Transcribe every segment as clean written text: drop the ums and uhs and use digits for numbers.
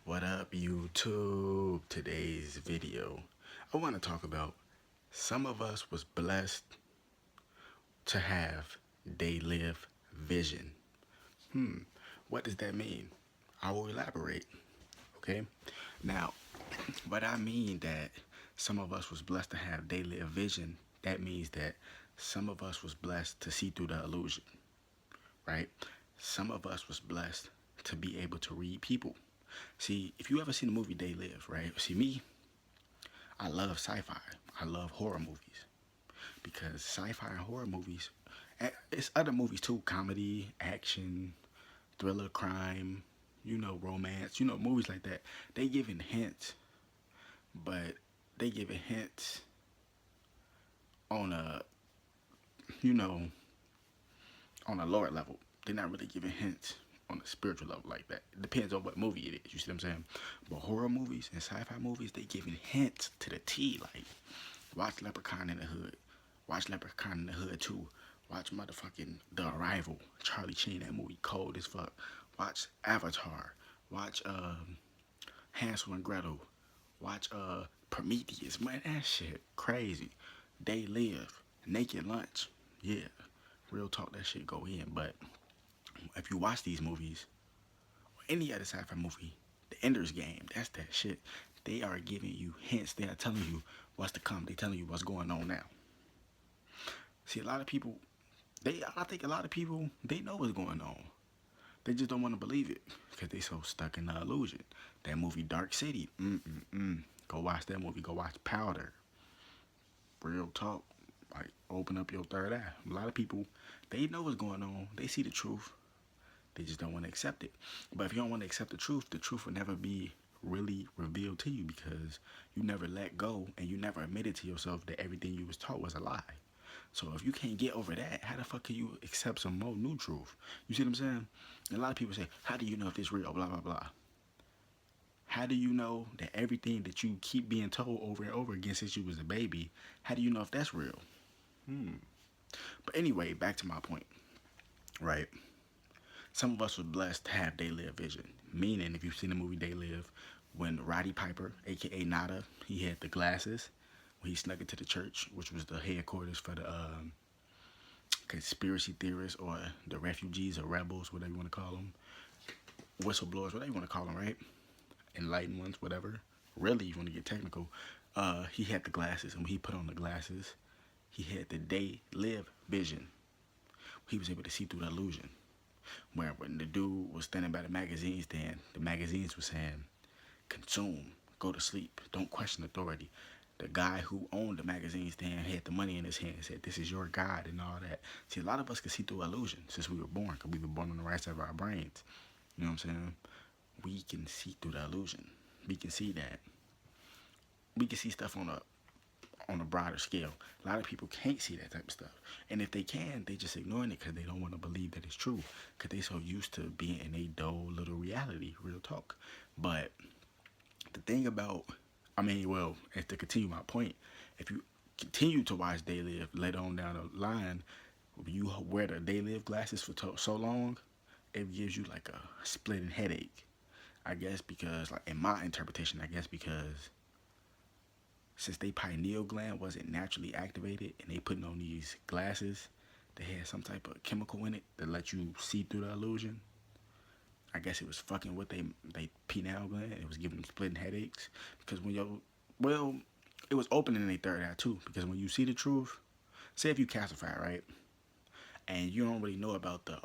What up, YouTube? Today's video, I want to talk about some of us was blessed to have they live vision. What does that mean? I will elaborate. Okay. Now, what I mean that some of us was blessed to have they live vision. That means that some of us was blessed to see through the illusion, right? Some of us was blessed to be able to read people. See, if you ever seen the movie They Live, right? See, me, I love sci-fi. I love horror movies because sci-fi and horror movies, it's other movies too, comedy, action, thriller, crime, romance, movies like that. They giving hints, but they giving hints on a, you know, on a lower level. They're not really giving hints on a spiritual level like that. It depends on what movie it is. You see what I'm saying? But horror movies and sci-fi movies, they giving hints to the T. Like, watch Leprechaun in the Hood. Watch Leprechaun in the Hood 2. Watch motherfucking The Arrival. Charlie Sheen, that movie cold as fuck. Watch Avatar. Watch Hansel and Gretel. Watch Prometheus. Man, that shit crazy. They Live. Naked Lunch. Yeah. Real talk, that shit go in. But if you watch these movies, or any other sci-fi movie, The Ender's Game, that's that shit. They are giving you hints. They are telling you what's to come. They telling you what's going on now. See, a lot of people, I think a lot of people, they know what's going on. They just don't want to believe it because they so stuck in the illusion. That movie Dark City, go watch that movie. Go watch Powder. Real talk. Like, open up your third eye. A lot of people, they know what's going on. They see the truth. They just don't want to accept it. But if you don't want to accept the truth will never be really revealed to you because you never let go and you never admitted to yourself that everything you was taught was a lie. So if you can't get over that, how the fuck can you accept some more new truth? You see what I'm saying? And a lot of people say, how do you know if this real? Blah, blah, blah. How do you know that everything that you keep being told over and over again since you was a baby, how do you know if that's real? But anyway, back to my point, right? Some of us were blessed to have They Live vision. Meaning, if you've seen the movie They Live, when Roddy Piper, a.k.a. Nada, he had the glasses, when he snuck into the church, which was the headquarters for the conspiracy theorists or the refugees or rebels, whatever you want to call them, whistleblowers, whatever you want to call them, right? Enlightened ones, whatever. Really, you want to get technical. He had the glasses, and when he put on the glasses, he had the They Live vision. He was able to see through the illusion. Where when the dude was standing by the magazine stand, the magazines were saying, consume, go to sleep, don't question authority. The guy who owned the magazine stand had the money in his hand and said, this is your God and all that. See, a lot of us can see through illusion since we were born, because we were born on the right side of our brains. You know what I'm saying? We can see through the illusion. We can see that. We can see stuff on a broader scale. A lot of people can't see that type of stuff. And if they can, they just ignoring it because they don't want to believe that it's true. Because they so used to being in a dull little reality, real talk. But the thing about, and to continue my point, if you continue to watch They Live later on down the line, you wear the They Live glasses for so long, it gives you like a splitting headache. I guess because, like in my interpretation, because since they pineal gland wasn't naturally activated and they putting on these glasses that had some type of chemical in it that let you see through the illusion, I guess it was fucking with they pineal gland. It was giving them splitting headaches because it was opening their third eye too, because when you see the truth, say if you calcify, right, and you don't really know about the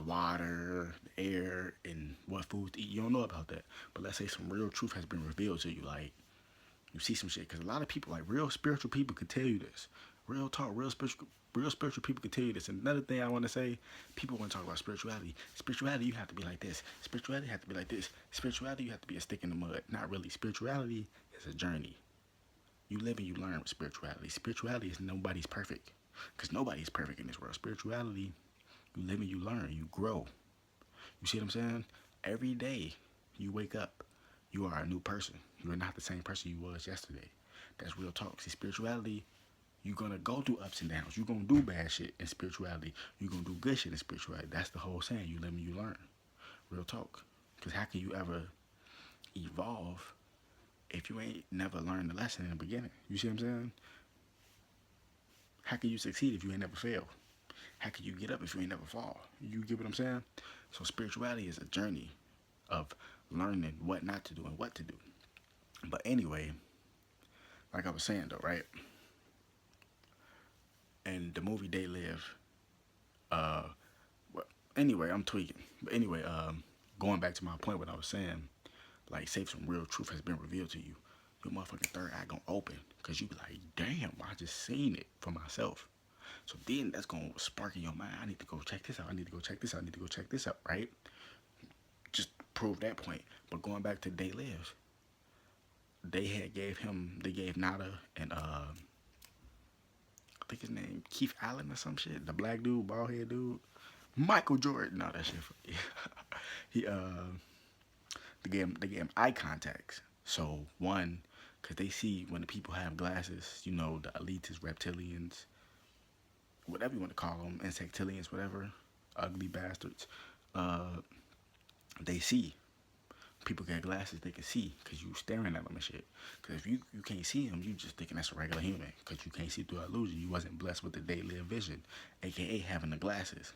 water, the air, and what foods to eat. You don't know about that. But let's say some real truth has been revealed to you. Like, you see some shit. Because a lot of people, like real spiritual people, could tell you this. Real talk, real spiritual people could tell you this. And another thing I want to say, people want to talk about spirituality. Spirituality, you have to be like this. Spirituality, you have to be like this. Spirituality, you have to be a stick in the mud. Not really. Spirituality is a journey. You live and you learn with spirituality. Spirituality is nobody's perfect. Because nobody's perfect in this world. Spirituality, you live and you learn, you grow. You see what I'm saying? Every day you wake up, you are a new person. You are not the same person you was yesterday. That's real talk. See, spirituality You're gonna go through ups and downs. You're gonna do bad shit in spirituality. You're gonna do good shit in spirituality. That's the whole saying. You live and you learn. Real talk. Because how can you ever evolve if you ain't never learned the lesson in the beginning? You see what I'm saying? How can you succeed if you ain't never failed? How can you get up if you ain't never fall? You get what I'm saying? So spirituality is a journey of learning what not to do and what to do. But anyway, like I was saying though, right? And the movie They Live, uh, well, anyway, I'm tweaking. But anyway, going back to my point, what I was saying, like, say if some real truth has been revealed to you, your motherfucking third eye gonna open, cause you be like, damn, I just seen it for myself. So then that's gonna spark in your mind. I need to go check this out. I need to go check this out. I need to go check this out. Right? Just prove that point. But going back to They Live, they gave Nada and I think his name Keith Allen or some shit. The black dude, bald head dude, Michael Jordan. No, that shit. He they gave him eye contacts. So one, cause they see when the people have glasses, you know, the elitists, reptilians, whatever you want to call them, insectilians, whatever, ugly bastards. Uh, they see. People got glasses, they can see, cause you staring at them and shit. Cause if you can't see them, you just thinking that's a regular human. Cause you can't see through illusion. You wasn't blessed with the They Live vision, aka having the glasses.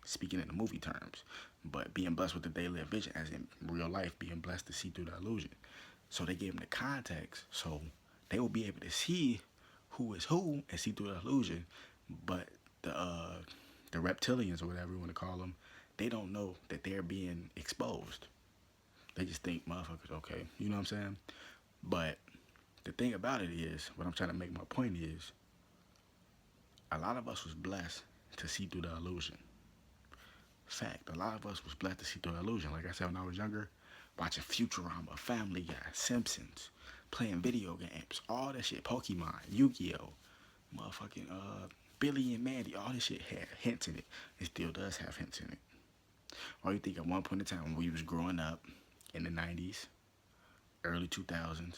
Speaking in the movie terms, but being blessed with the They Live vision, as in real life, being blessed to see through the illusion. So they gave them the context, so they will be able to see who is who and see through the illusion. But the reptilians or whatever you want to call them, they don't know that they're being exposed. They just think motherfuckers okay. You know what I'm saying? But the thing about it is, what I'm trying to make my point is, a lot of us was blessed to see through the illusion. Fact, a lot of us was blessed to see through the illusion. Like I said, when I was younger, watching Futurama, Family Guy, Simpsons, playing video games, all that shit, Pokemon, Yu-Gi-Oh, motherfucking Billy and Mandy, all this shit had hints in it. It still does have hints in it. Or you think at one point in time when we was growing up in the 90s, early 2000s,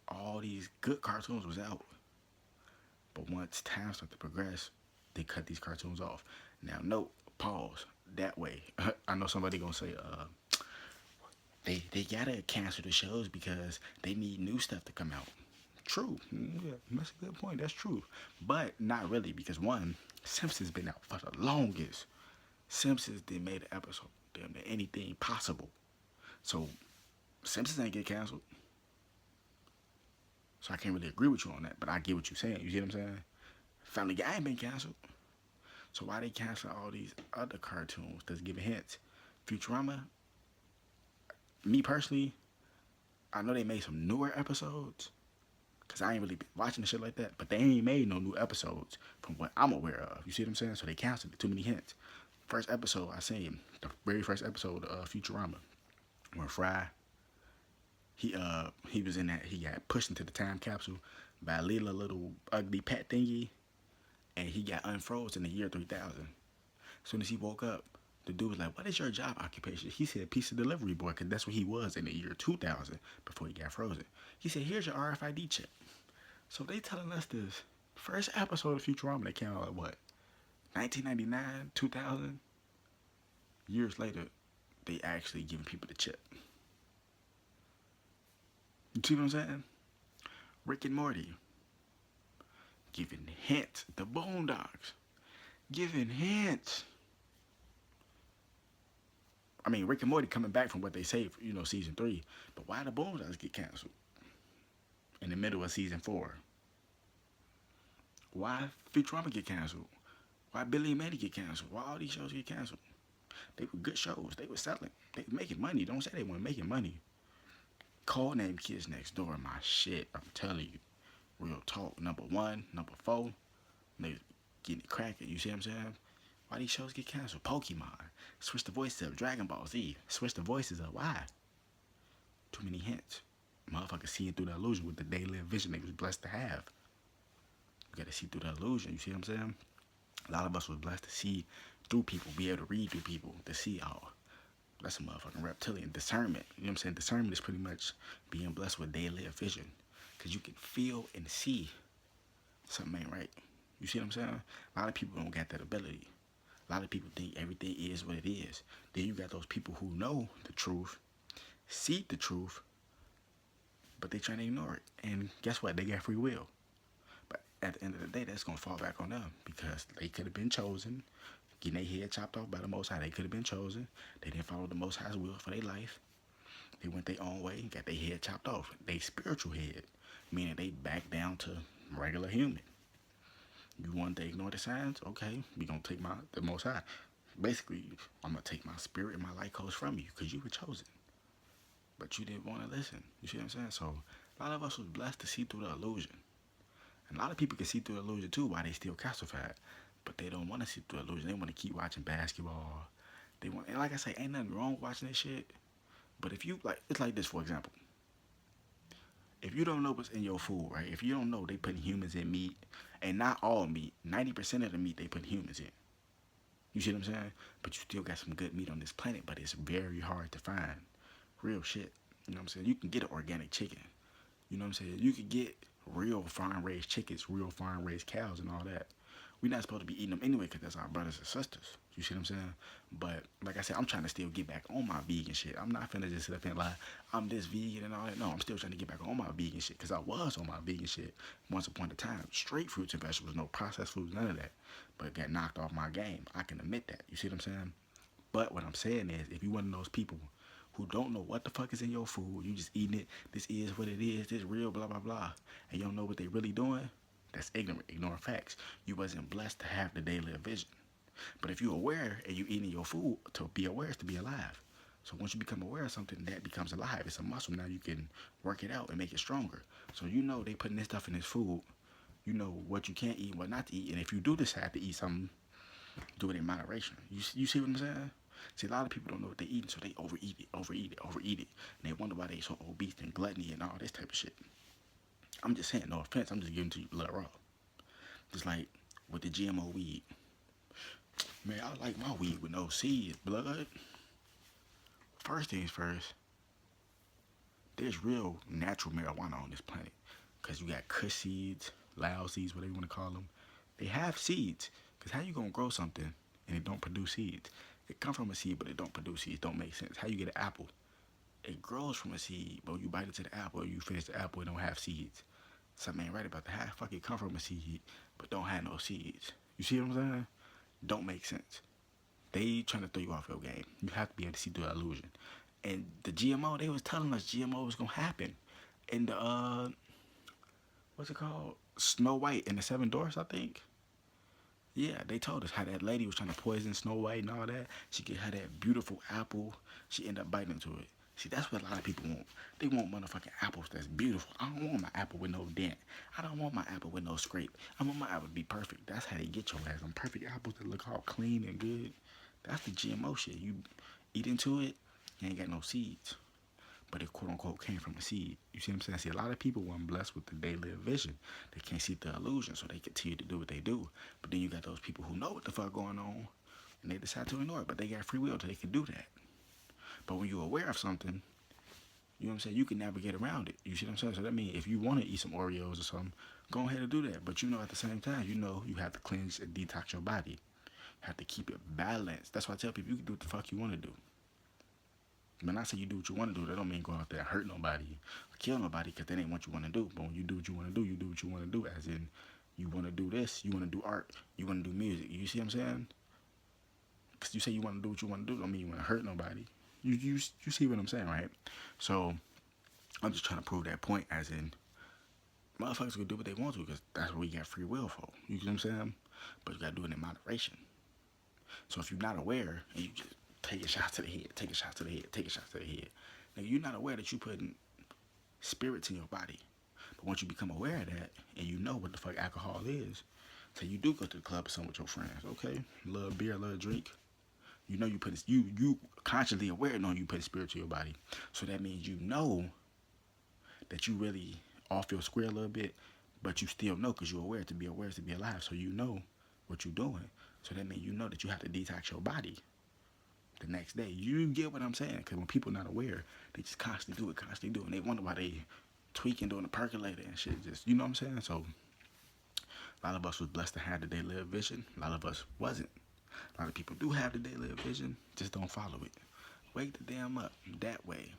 all these good cartoons was out. But once time started to progress, they cut these cartoons off. Now, note, pause, that way. I know somebody gonna say, they gotta cancel the shows because they need new stuff to come out. True. Yeah, that's a good point. That's true. But not really, because one, Simpsons been out for the longest. Simpsons they made an episode damn near anything possible. So Simpsons ain't get canceled. So I can't really agree with you on that, but I get what you're saying. You see what I'm saying? Family Guy ain't been canceled. So why they cancel all these other cartoons that's giving hints? Futurama, me personally, I know they made some newer episodes, because I ain't really been watching the shit like that, but they ain't made no new episodes from what I'm aware of. You see what I'm saying? So they canceled it. Too many hints. First episode I seen, the very first episode of Futurama, when Fry, he was in that, he got pushed into the time capsule by a little ugly pet thingy, and he got unfroze in the year 3000. As soon as he woke up, the dude was like, what is your job occupation? He said pizza delivery boy, because that's what he was in the year 2000 before he got frozen. He said, here's your RFID chip. So they telling us this first episode of Futurama that came out like what, 1999, 2000? Years later, they actually giving people the chip. You see what I'm saying? Rick and Morty giving hints. The Boondocks giving hints. I mean, Rick and Morty coming back from what they say, for, season 3. But why the Boondocks get canceled in the middle of season 4? Why Futurama get canceled? Why Billy and Mandy get canceled? Why all these shows get canceled? They were good shows. They were selling. They were making money. Don't say they weren't making money. Codename Kids Next Door, my shit. I'm telling you. Real talk. Number 1, number 4. They getting it cracking. You see what I'm saying? Why these shows get canceled? Pokemon. Switch the voices up. Dragon Ball Z. Switch the voices up. Why? Too many hints. Motherfuckers seeing through the illusion with the They Live vision they was blessed to have. You gotta see through the illusion. You see what I'm saying? A lot of us was blessed to see through people, be able to read through people, to see all. That's a motherfucking reptilian. Discernment. You know what I'm saying? Discernment is pretty much being blessed with They Live vision. Because you can feel and see something ain't right. You see what I'm saying? A lot of people don't got that ability. A lot of people think everything is what it is. Then you got those people who know the truth, see the truth, but they trying to ignore it. And guess what? They got free will. But at the end of the day, that's gonna fall back on them because they could have been chosen, getting their head chopped off by the Most High. They could have been chosen. They didn't follow the Most High's will for their life. They went their own way and got their head chopped off. They spiritual head, meaning they back down to regular human. You want to ignore the signs? Okay, we gonna take the Most High. Basically, I'm gonna take my spirit and my light codes from you because you were chosen, but you didn't want to listen. You see what I'm saying? So a lot of us was blessed to see through the illusion, and a lot of people can see through the illusion too while they still calcified, but they don't want to see through the illusion. They want to keep watching basketball. They want, and like I say, ain't nothing wrong with watching this shit. But if you like, it's like this, for example. If you don't know what's in your food, right? If you don't know they putting humans in meat, and not all meat, 90% of the meat they put humans in. You see what I'm saying? But you still got some good meat on this planet, but it's very hard to find. Real shit. You know what I'm saying? You can get an organic chicken. You know what I'm saying? You can get real farm-raised chickens, real farm-raised cows and all that. We're not supposed to be eating them anyway because that's our brothers and sisters. You see what I'm saying? But like I said, I'm trying to still get back on my vegan shit. I'm not finna just sit up and lie, I'm this vegan and all that. No, I'm still trying to get back on my vegan shit because I was on my vegan shit once upon a time. Straight fruits and vegetables, no processed foods, none of that. But it got knocked off my game. I can admit that. You see what I'm saying? But what I'm saying is, if you one of those people who don't know what the fuck is in your food, you just eating it, this is what it is, this real, blah, blah, blah, and you don't know what they really doing, that's ignorant, ignoring facts. You wasn't blessed to have the daily vision. But if you're aware and you eating your food, to be aware is to be alive. So once you become aware of something, that becomes alive. It's a muscle. Now you can work it out and make it stronger. So you know they putting this stuff in this food. You know what you can't eat, what not to eat. And if you do decide to eat something, do it in moderation. You see what I'm saying? See, a lot of people don't know what they're eating, so they overeat it. And they wonder why they so obese and gluttony and all this type of shit. I'm just saying, no offense, I'm just giving to you blood raw. Just like with the GMO weed. Man, I like my weed with no seeds, blood. First things first, there's real natural marijuana on this planet. Because you got kush seeds, loud seeds, whatever you want to call them. They have seeds. Because how you going to grow something and it don't produce seeds? It come from a seed, but it don't produce seeds. Don't make sense. How you get an apple? It grows from a seed, but you bite into the apple, or you finish the apple, it don't have seeds. Something ain't right about that. How the fuck it come from a seed, but don't have no seeds? You see what I'm saying? Don't make sense. They trying to throw you off your game. You have to be able to see through the illusion. And the GMO, they was telling us GMO was gonna happen. In the what's it called? Snow White and the Seven Dwarfs, I think. Yeah, they told us how that lady was trying to poison Snow White and all that. She could have that beautiful apple. She ended up biting into it. See, that's what a lot of people want. They want motherfucking apples that's beautiful. I don't want my apple with no dent. I don't want my apple with no scrape. I want my apple to be perfect. That's how they get your ass. Them perfect apples that look all clean and good. That's the GMO shit. You eat into it, you ain't got no seeds. But it quote unquote came from a seed. You see what I'm saying? See, a lot of people weren't blessed with the daily vision. They can't see the illusion, so they continue to do what they do. But then you got those people who know what the fuck going on, and they decide to ignore it. But they got free will, so they can do that. But when you're aware of something, you know what I'm saying, you can navigate around it. You see what I'm saying? So that means if you want to eat some Oreos or something, go ahead and do that. But you know at the same time, you know you have to cleanse and detox your body. You have to keep it balanced. That's why I tell people you can do what the fuck you want to do. When I say you do what you want to do, that don't mean go out there and hurt nobody or kill nobody, because that ain't what you want to do. But when you do what you want to do, you do what you want to do. As in, you want to do this, you want to do art, you want to do music. You see what I'm saying? Because you say you want to do what you want to do, don't mean you want to hurt nobody. You see what I'm saying, right? So I'm just trying to prove that point, as in, motherfuckers can do what they want to because that's what we got free will for. You know what I'm saying? But you got to do it in moderation. So if you're not aware and you just take a shot to the head, take a shot to the head, take a shot to the head, now you're not aware that you're putting spirits in your body. But once you become aware of that and you know what the fuck alcohol is, so you do go to the club or something with your friends, okay? A little beer, a little drink. You know you put you consciously aware knowing you put spirit to your body. So that means you know that you really off your square a little bit, but you still know because you're aware. To be aware is to be alive. So you know what you're doing. So that means you know that you have to detox your body the next day. You get what I'm saying? Because when people not aware, they just constantly do it, and they wonder why they tweaking, doing the percolator and shit. Just, you know what I'm saying? So A lot of us was blessed to have the day live vision. A lot of us wasn't. A lot of people do have the day live vision, just don't follow it. Wake the damn up that way.